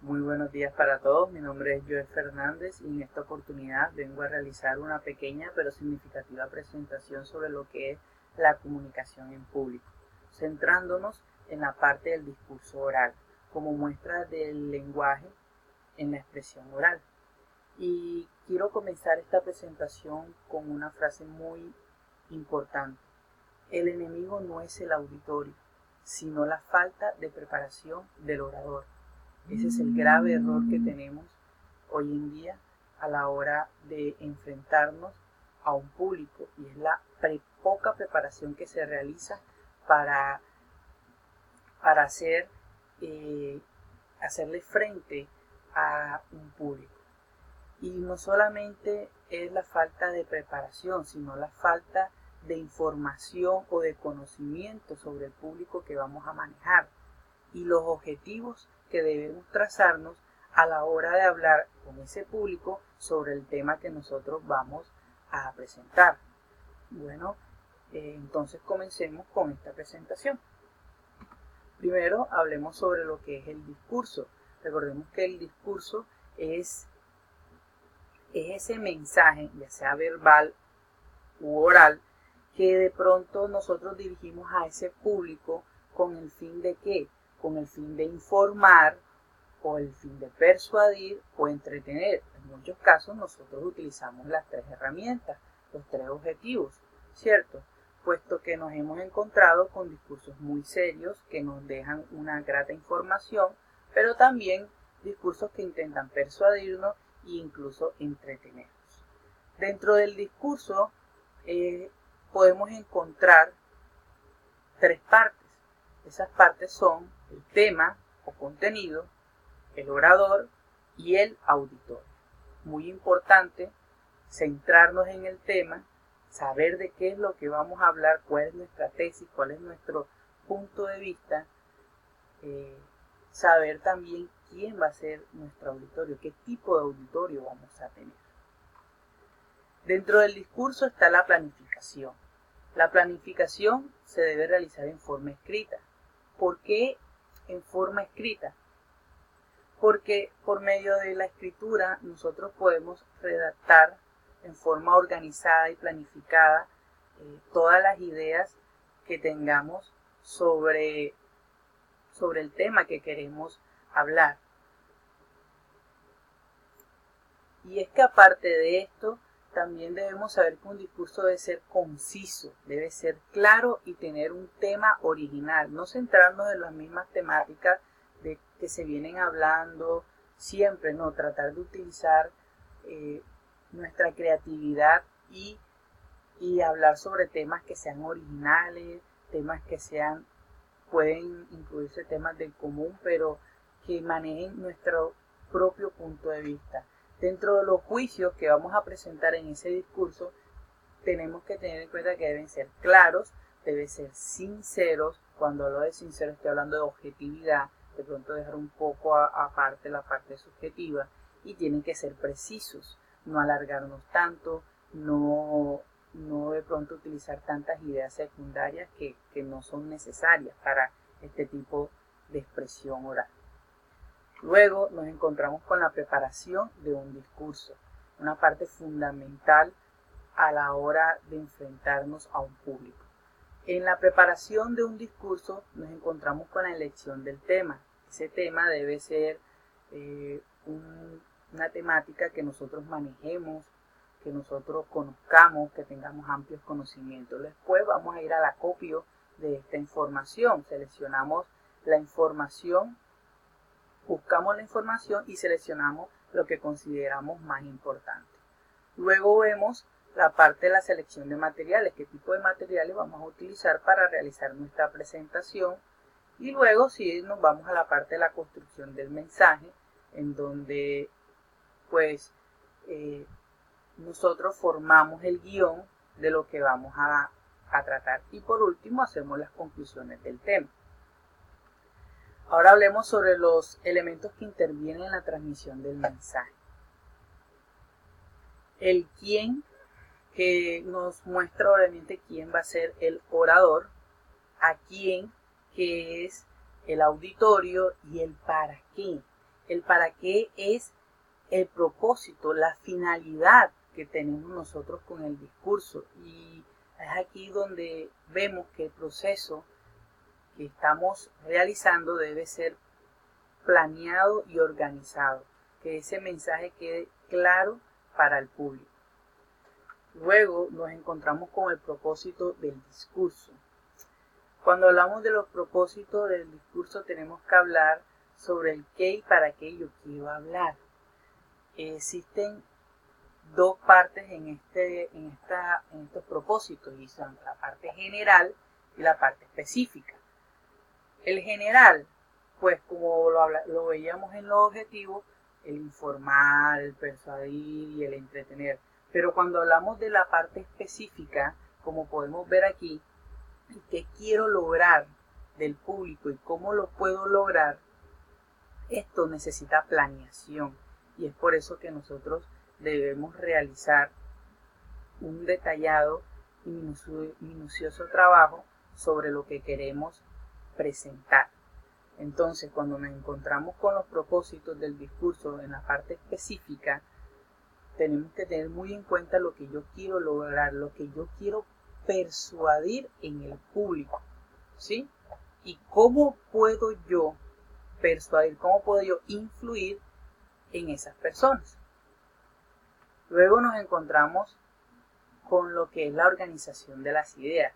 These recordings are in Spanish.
Muy buenos días para todos, mi nombre es Joel Fernández y en esta oportunidad vengo a realizar una pequeña pero significativa presentación sobre lo que es la comunicación en público, centrándonos en la parte del discurso oral, como muestra del lenguaje en la expresión oral. Y quiero comenzar esta presentación con una frase muy importante. El enemigo no es el auditorio, sino la falta de preparación del orador. Ese es el grave error que tenemos hoy en día a la hora de enfrentarnos a un público y es la poca preparación que se realiza para, para hacerle frente a un público. Y no solamente es la falta de preparación, sino la falta de información o de conocimiento sobre el público que vamos a manejar y los objetivos que debemos trazarnos a la hora de hablar con ese público sobre el tema que nosotros vamos a presentar. Bueno, entonces comencemos con esta presentación. Primero hablemos sobre lo que es el discurso. Recordemos que el discurso es ese mensaje, ya sea verbal u oral, que de pronto nosotros dirigimos a ese público con el fin de ¿qué? Con el fin de informar o el fin de persuadir o entretener. En muchos casos nosotros utilizamos las tres herramientas, los tres objetivos, ¿cierto? Puesto que nos hemos encontrado con discursos muy serios que nos dejan una grata información, pero también discursos que intentan persuadirnos e incluso entretenernos. Dentro del discurso podemos encontrar tres partes. Esas partes son el tema o contenido, el orador y el auditor. Muy importante centrarnos en el tema, saber de qué es lo que vamos a hablar, cuál es nuestra tesis, cuál es nuestro punto de vista, saber también quién va a ser nuestro auditorio, qué tipo de auditorio vamos a tener. Dentro del discurso está la planificación. La planificación se debe realizar en forma escrita. ¿Por qué en forma escrita? Porque por medio de la escritura nosotros podemos redactar en forma organizada y planificada todas las ideas que tengamos sobre el tema que queremos hablar. Y es que aparte de esto, también debemos saber que un discurso debe ser conciso, debe ser claro y tener un tema original, no centrarnos en las mismas temáticas de que se vienen hablando siempre, no, tratar de utilizar nuestra creatividad y hablar sobre temas que sean originales, temas que pueden incluirse temas del común, pero que manejen nuestro propio punto de vista. Dentro de los juicios que vamos a presentar en ese discurso, tenemos que tener en cuenta que deben ser claros, deben ser sinceros. Cuando hablo de sincero estoy hablando de objetividad, de pronto dejar un poco aparte la parte subjetiva, y tienen que ser precisos, no alargarnos tanto, no de pronto utilizar tantas ideas secundarias que no son necesarias para este tipo de expresión oral. Luego nos encontramos con la preparación de un discurso, una parte fundamental a la hora de enfrentarnos a un público. En la preparación de un discurso nos encontramos con la elección del tema. Ese tema debe ser una temática que nosotros manejemos, que nosotros conozcamos, que tengamos amplios conocimientos. Después vamos a ir al acopio de esta información. Seleccionamos la información, buscamos la información y seleccionamos lo que consideramos más importante. Luego vemos la parte de la selección de materiales, qué tipo de materiales vamos a utilizar para realizar nuestra presentación. Y luego sí nos vamos a la parte de la construcción del mensaje, en donde pues nosotros formamos el guión de lo que vamos a tratar. Y por último hacemos las conclusiones del tema. Ahora hablemos sobre los elementos que intervienen en la transmisión del mensaje. El quién, que nos muestra obviamente quién va a ser el orador, a quién, que es el auditorio, y el para qué, El para qué es el propósito, la finalidad que tenemos nosotros con el discurso. Y es aquí donde vemos que el proceso que estamos realizando debe ser planeado y organizado, que ese mensaje quede claro para el público. Luego nos encontramos con el propósito del discurso. Cuando hablamos de los propósitos del discurso tenemos que hablar sobre el qué y para qué yo quiero hablar. Existen dos partes en estos propósitos y son la parte general y la parte específica. El general, pues como lo veíamos en los objetivos, el informar, el persuadir y el entretener. Pero cuando hablamos de la parte específica, como podemos ver aquí, qué quiero lograr del público y cómo lo puedo lograr, esto necesita planeación. Y es por eso que nosotros debemos realizar un detallado y minucioso trabajo sobre lo que queremos presentar. Entonces, cuando nos encontramos con los propósitos del discurso en la parte específica, tenemos que tener muy en cuenta lo que yo quiero lograr, lo que yo quiero persuadir en el público, ¿sí? Y cómo puedo yo persuadir, cómo puedo yo influir en esas personas. Luego nos encontramos con lo que es la organización de las ideas.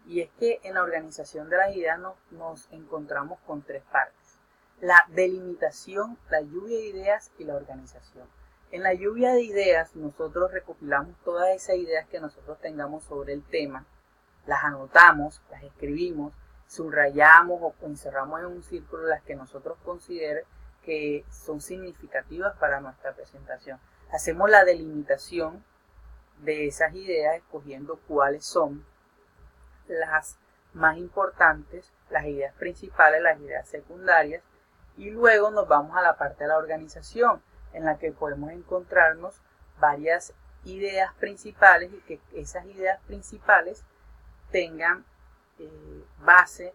Y es que en la organización de las ideas nos encontramos con tres partes: la delimitación, la lluvia de ideas y la organización. En la lluvia de ideas nosotros recopilamos todas esas ideas que nosotros tengamos sobre el tema, las anotamos, las escribimos, subrayamos o encerramos en un círculo las que nosotros consideremos que son significativas para nuestra presentación. Hacemos la delimitación de esas ideas escogiendo cuáles son las más importantes, las ideas principales, las ideas secundarias, y luego nos vamos a la parte de la organización, en la que podemos encontrarnos varias ideas principales y que esas ideas principales tengan base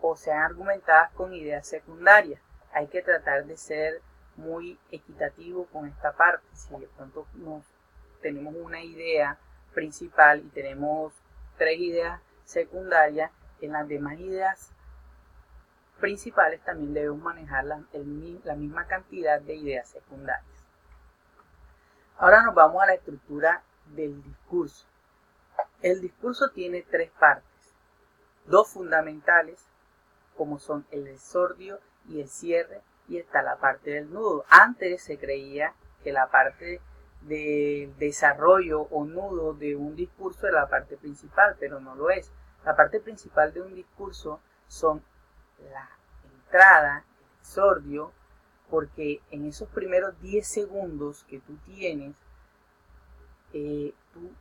o sean argumentadas con ideas secundarias. Hay que tratar de ser muy equitativo con esta parte. Si de pronto tenemos una idea principal y tenemos tres ideas secundarias, en las demás ideas principales también debemos manejar la misma cantidad de ideas secundarias. Ahora nos vamos a la estructura del discurso. El discurso tiene tres partes, dos fundamentales, como son el exordio y el cierre, y está la parte del nudo. Antes se creía que la parte del desarrollo o nudo de un discurso era la parte principal, pero no lo es. La parte principal de un discurso son la entrada, el exordio, porque en esos primeros 10 segundos que tú tienes, tú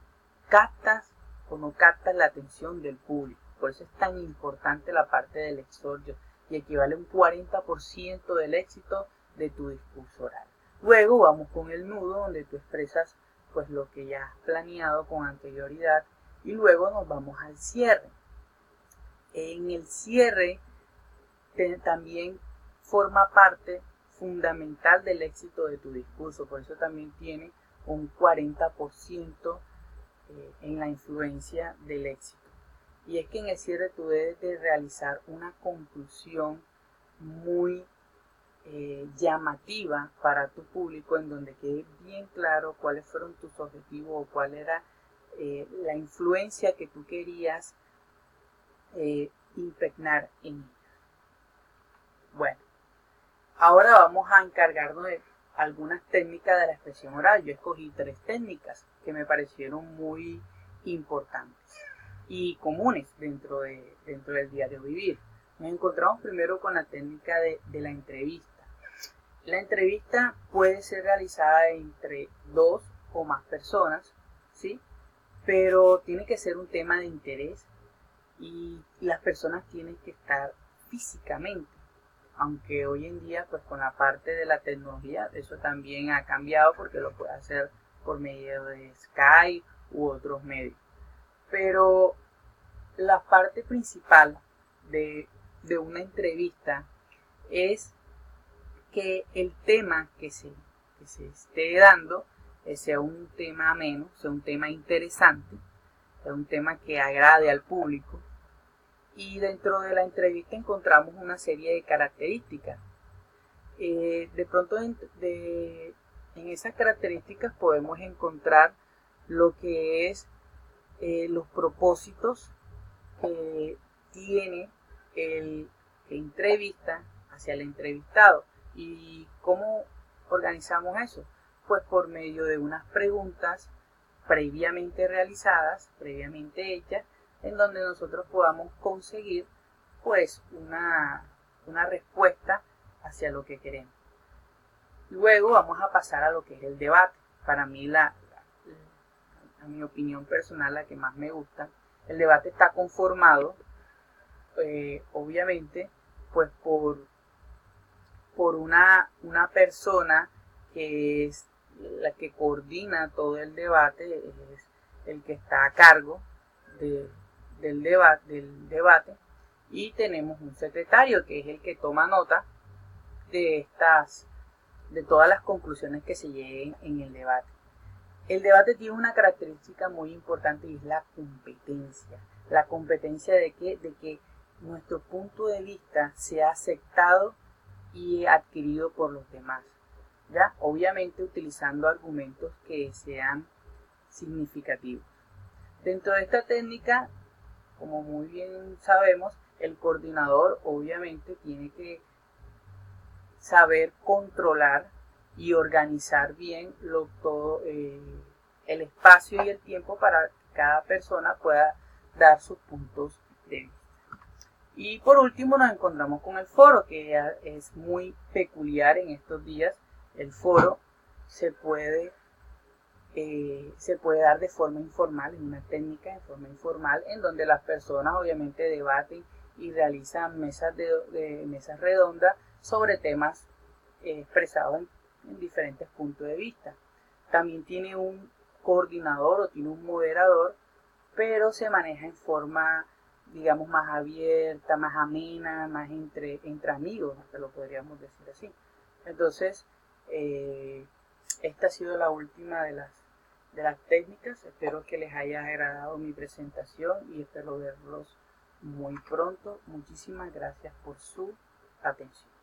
captas o no captas la atención del público. Por eso es tan importante la parte del exordio y equivale a un 40% del éxito de tu discurso oral. Luego vamos con el nudo, donde tú expresas pues lo que ya has planeado con anterioridad, y luego nos vamos al cierre. En el cierre también forma parte fundamental del éxito de tu discurso, por eso también tiene un 40% en la influencia del éxito. Y es que en el cierre tú debes de realizar una conclusión muy llamativa para tu público, en donde quede bien claro cuáles fueron tus objetivos o cuál era la influencia que tú querías impregnar en ellos. Bueno, ahora vamos a encargarnos de algunas técnicas de la expresión oral. Yo escogí tres técnicas que me parecieron muy importantes y comunes dentro del diario vivir. Nos encontramos primero con la técnica de la entrevista. La entrevista puede ser realizada entre dos o más personas, ¿sí? Pero tiene que ser un tema de interés y las personas tienen que estar físicamente. Aunque hoy en día, pues con la parte de la tecnología, eso también ha cambiado porque lo puede hacer por medio de Skype u otros medios. Pero la parte principal de una entrevista es que el tema que se esté dando sea un tema ameno, sea un tema interesante, sea un tema que agrade al público. Y dentro de la entrevista encontramos una serie de características. De pronto en esas características podemos encontrar lo que es los propósitos que tiene el que entrevista hacia el entrevistado. ¿Y cómo organizamos eso? Pues por medio de unas preguntas previamente realizadas, previamente hechas, en donde nosotros podamos conseguir pues una respuesta hacia lo que queremos. Luego vamos a pasar a lo que es el debate. Para mí, a mi opinión personal, la que más me gusta, el debate está conformado, obviamente, pues por una persona que es la que coordina todo el debate, es el que está a cargo del debate, y tenemos un secretario que es el que toma nota de todas las conclusiones que se lleguen en el debate. El debate tiene una característica muy importante y es la competencia. La competencia de que nuestro punto de vista sea aceptado y adquirido por los demás, ¿ya? Obviamente utilizando argumentos que sean significativos. Dentro de esta técnica, como muy bien sabemos, el coordinador obviamente tiene que saber controlar y organizar bien el espacio y el tiempo para que cada persona pueda dar sus puntos de vista. Y por último nos encontramos con el foro, que es muy peculiar en estos días. El foro se puede dar de forma informal, en una técnica de forma informal, en donde las personas obviamente debaten y realizan mesas redondas sobre temas expresados en diferentes puntos de vista. También tiene un coordinador o tiene un moderador, pero se maneja en forma, digamos, más abierta, más amena, más entre amigos, hasta lo podríamos decir así. Entonces, esta ha sido la última de las técnicas. Espero que les haya agradado mi presentación y espero verlos muy pronto. Muchísimas gracias por su atención.